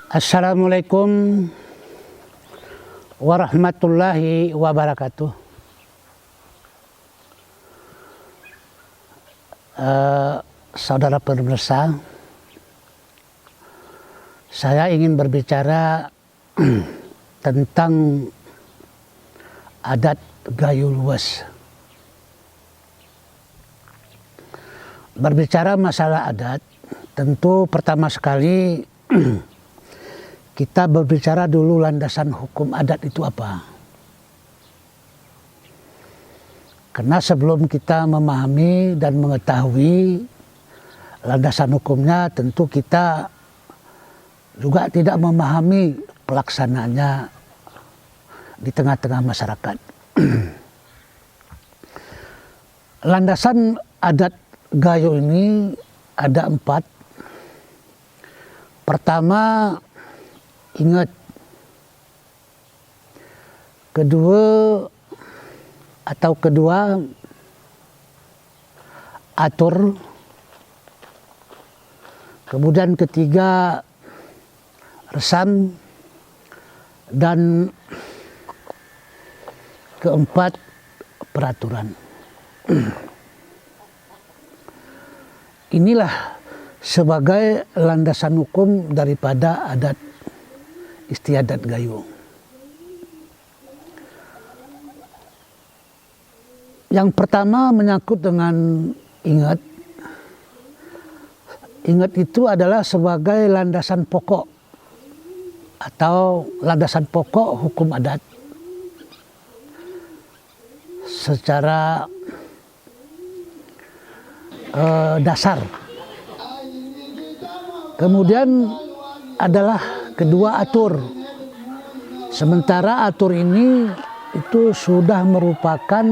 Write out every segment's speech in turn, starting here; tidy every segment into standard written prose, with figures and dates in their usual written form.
Assalamualaikum warahmatullahi wabarakatuh. Saudara pemirsa, saya ingin berbicara tentang adat Gayo Luas. Berbicara masalah adat, tentu pertama sekali kita berbicara dulu landasan hukum adat itu apa. Karena sebelum kita memahami dan mengetahui landasan hukumnya, tentu kita juga tidak memahami pelaksanaannya di tengah-tengah masyarakat. Landasan adat Gayo ini ada 4. Pertama, ingat. Kedua, atur. Kemudian ketiga, resam. Dan keempat, peraturan. Inilah sebagai landasan hukum daripada adat istiadat Gayo. Yang pertama menyangkut dengan ingat. Ingat itu adalah sebagai landasan pokok atau landasan pokok hukum adat secara dasar. Kemudian adalah kedua, atur. Sementara atur ini itu sudah merupakan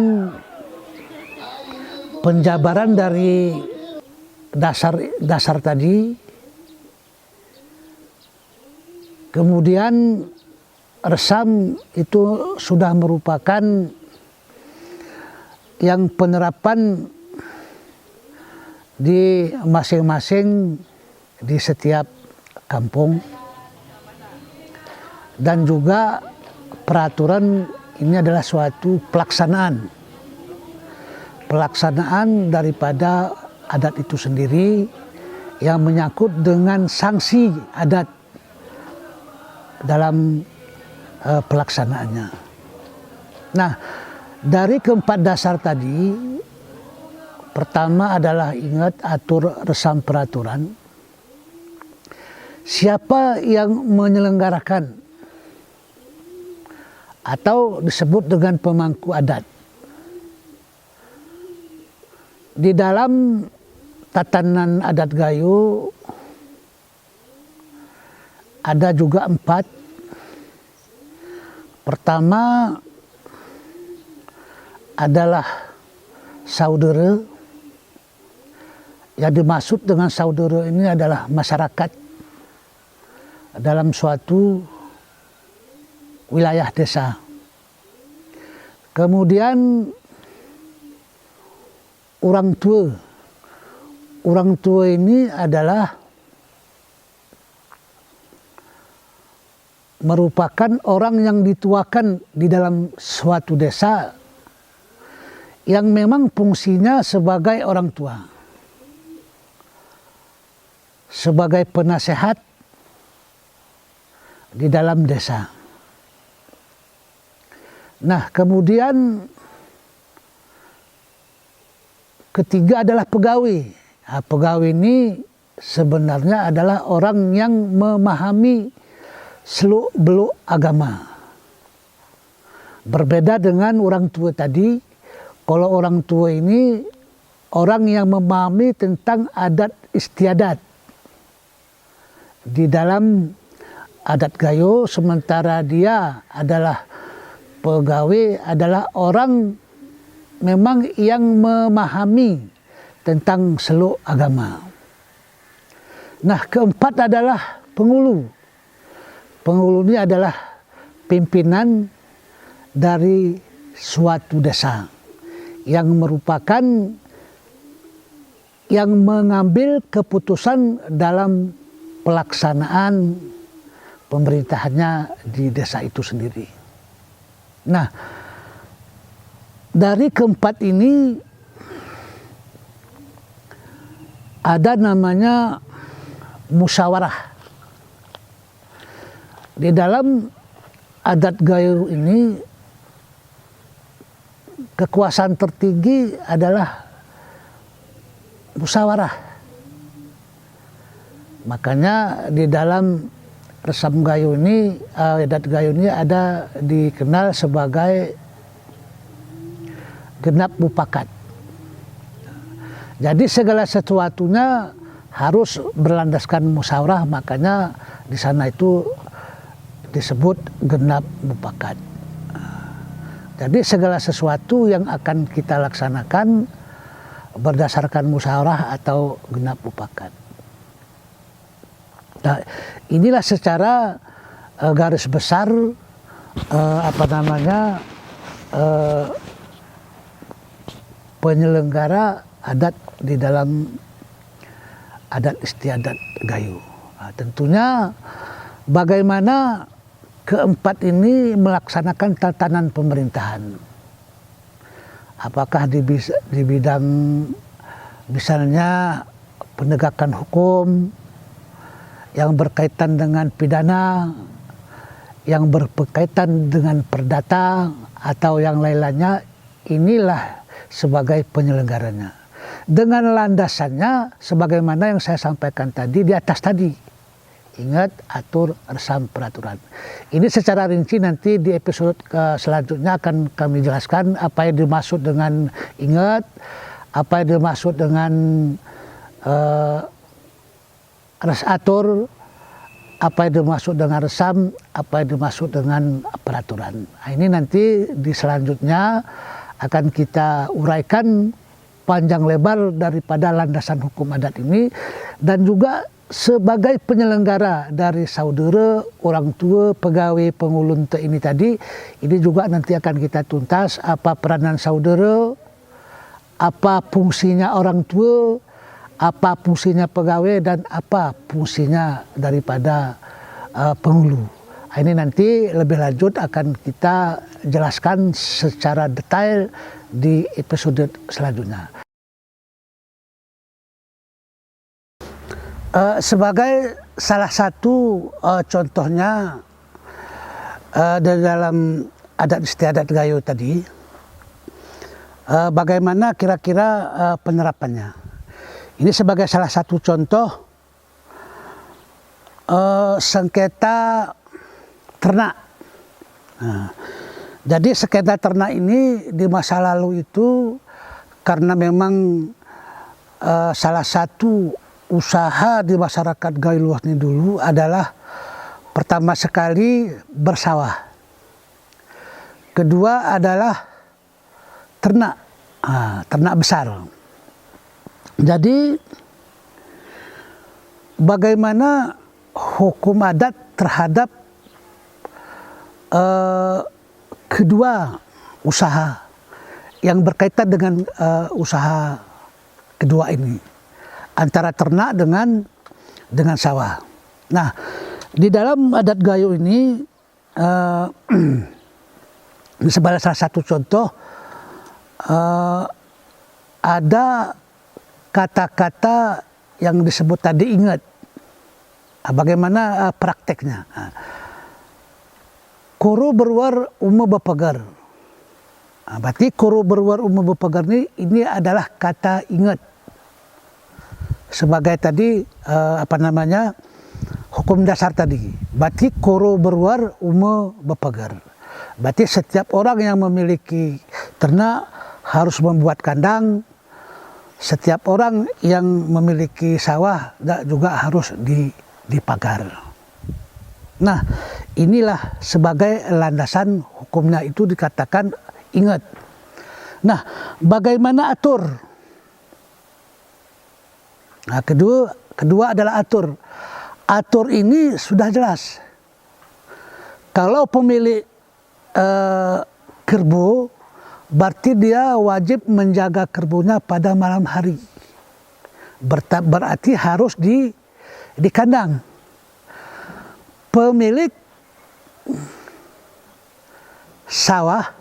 penjabaran dari dasar tadi. Kemudian resam itu sudah merupakan yang penerapan di masing-masing di setiap kampung. Dan juga peraturan ini adalah suatu pelaksanaan daripada adat itu sendiri yang menyangkut dengan sanksi adat dalam pelaksanaannya. Nah, dari keempat dasar tadi, pertama adalah ingat, atur, resam, peraturan. Siapa yang menyelenggarakan atau disebut dengan pemangku adat? Di dalam tatanan adat Gayo ada juga 4. Pertama adalah saudara. Yang dimaksud dengan saudara ini adalah masyarakat dalam suatu wilayah desa. Kemudian orang tua. Orang tua ini adalah merupakan orang yang dituakan di dalam suatu desa yang memang fungsinya sebagai orang tua, sebagai penasehat di dalam desa. Nah, kemudian ketiga adalah pegawai. Nah, pegawai ini sebenarnya adalah orang yang memahami seluk-beluk agama. Berbeda dengan orang tua tadi. Kalau orang tua ini orang yang memahami tentang adat istiadat di dalam adat Gayo, sementara dia adalah pegawai, adalah orang memang yang memahami tentang seluk agama. Nah, keempat adalah pengulu. Pengulu ini adalah pimpinan dari suatu desa yang merupakan yang mengambil keputusan dalam pelaksanaan pemerintahannya di desa itu sendiri. Nah, dari keempat ini ada namanya musyawarah. Di dalam adat Gayo ini kekuasaan tertinggi adalah musyawarah. Makanya di dalam resam Gayo ini, adat Gayo ini ada dikenal sebagai genap mupakat. Jadi segala sesuatunya harus berlandaskan musyawarah, makanya di sana itu disebut genap mupakat. Jadi segala sesuatu yang akan kita laksanakan berdasarkan musyawarah atau genap mupakat. Nah, inilah secara garis besar penyelenggara adat di dalam adat istiadat Gayo. Nah, tentunya bagaimana keempat ini melaksanakan tatanan pemerintahan. Apakah di bidang misalnya penegakan hukum yang berkaitan dengan pidana, yang berkaitan dengan perdata, atau yang lain-lainnya, inilah sebagai penyelenggaranya. Dengan landasannya sebagaimana yang saya sampaikan tadi di atas tadi. Ingat, atur, resam, peraturan. Ini secara rinci nanti di episode selanjutnya akan kami jelaskan apa yang dimaksud dengan ingat, apa yang dimaksud dengan atur, apa yang dimaksud dengan resam, apa yang dimaksud dengan peraturan. Nah, ini nanti di selanjutnya akan kita uraikan panjang lebar daripada landasan hukum adat ini, dan juga sebagai penyelenggara dari saudara, orang tua, pegawai, pengulun ini tadi, ini juga nanti akan kita tuntas apa peranan saudara, apa fungsinya orang tua, apa fungsinya pegawai, dan apa fungsinya daripada penghulu. Ini nanti lebih lanjut akan kita jelaskan secara detail di episode selanjutnya. Sebagai salah satu contohnya dari dalam adat istiadat Gayo tadi, bagaimana kira-kira penerapannya. Ini sebagai salah satu contoh sengketa ternak. Nah, jadi sengketa ternak ini di masa lalu itu karena memang salah satu usaha di masyarakat Gayo Luas ini dulu adalah pertama sekali bersawah, kedua adalah ternak, ternak besar. Jadi bagaimana hukum adat terhadap kedua usaha yang berkaitan dengan usaha kedua ini, antara ternak dengan sawah. Nah, di dalam adat Gayo ini sebagai salah satu contoh ada kata-kata yang disebut tadi ingat. Bagaimana prakteknya? Kuru berwar uma bepagar. Berarti kuru berwar uma bepagar ini adalah kata ingat. Sebagai tadi hukum dasar tadi. Berarti kuru berwar uma bepagar. Berarti setiap orang yang memiliki ternak harus membuat kandang. Setiap orang yang memiliki sawah juga harus dipagar. Nah, inilah sebagai landasan hukumnya itu dikatakan ingat. Nah, bagaimana atur? Nah, kedua adalah atur. Atur ini sudah jelas. Kalau pemilik kerbau, berarti dia wajib menjaga kerbaunya pada malam hari. Berarti harus di kandang. pemilik sawah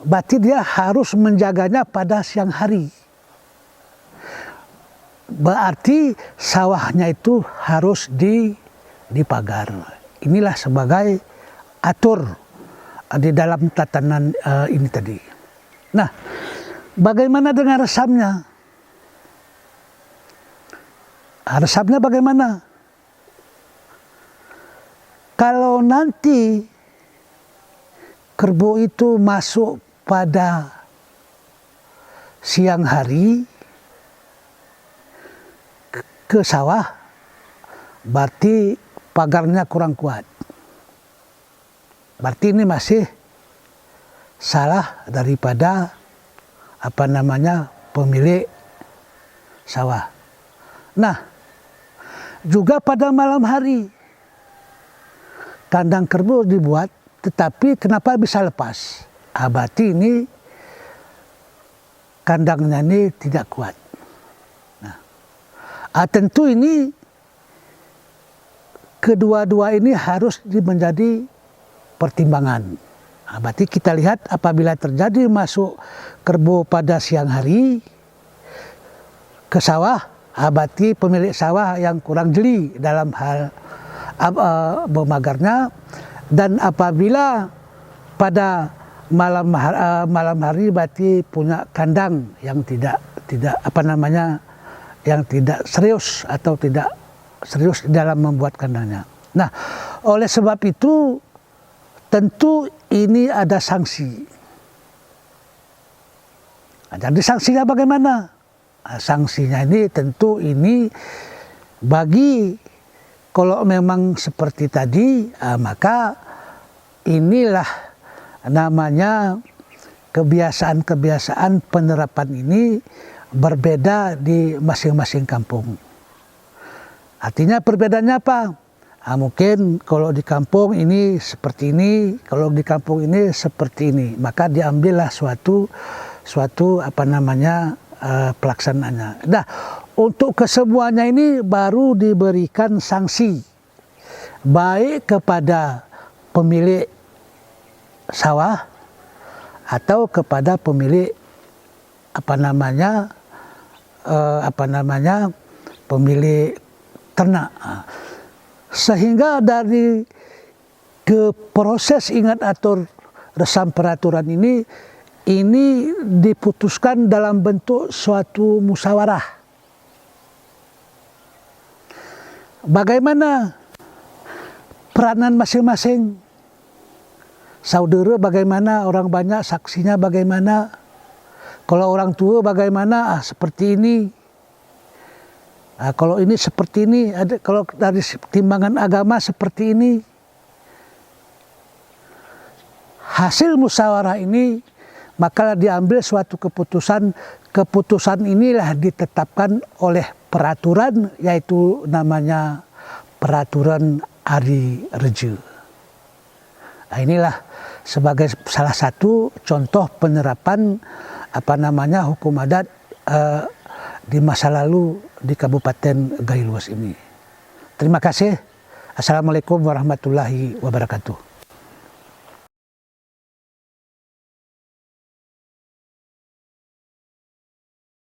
berarti dia harus menjaganya pada siang hari. Berarti sawahnya itu harus dipagar. Inilah sebagai atur di dalam tatanan ini tadi. Nah, bagaimana dengan resamnya? Resamnya bagaimana? Kalau nanti kerbau itu masuk pada siang hari ke sawah, berarti pagarnya kurang kuat. Berarti ini masih salah daripada pemilik sawah. Nah, juga pada malam hari kandang kerbau dibuat, tetapi kenapa bisa lepas? Berarti ini kandangnya ini tidak kuat. Tentu ini kedua-dua ini harus menjadi pertimbangan. Berarti kita lihat apabila terjadi masuk kerbau pada siang hari ke sawah, berarti pemilik sawah yang kurang jeli dalam hal memagarnya. Dan apabila pada malam hari berarti punya kandang yang tidak yang tidak serius atau tidak serius dalam membuat kandangnya. Nah, oleh sebab itu tentu ini ada sanksi. Jadi sanksinya bagaimana? Sanksinya ini tentu ini bagi kalau memang seperti tadi, maka inilah namanya kebiasaan-kebiasaan penerapan ini berbeda di masing-masing kampung. Artinya perbedaannya apa? Mungkin kalau di kampung ini seperti ini, kalau di kampung ini seperti ini. Maka diambillah suatu pelaksanaannya. Nah, untuk kesemuanya ini baru diberikan sanksi, baik kepada pemilik sawah atau kepada pemilik pemilik ternak. Sehingga dari proses ingat atur resam peraturan ini diputuskan dalam bentuk suatu musyawarah. Bagaimana peranan masing-masing? Saudara bagaimana, orang banyak saksinya bagaimana? Kalau orang tua bagaimana? Seperti ini. Kalau ini seperti ini. Kalau dari timbangan agama seperti ini. Hasil musyawarah ini maka diambil suatu keputusan. Keputusan inilah ditetapkan oleh peraturan, yaitu namanya peraturan Ari Rejo. Inilah sebagai salah satu contoh penerapan hukum adat di masa lalu di Kabupaten Gayo Luas ini. Terima kasih. Assalamualaikum warahmatullahi wabarakatuh.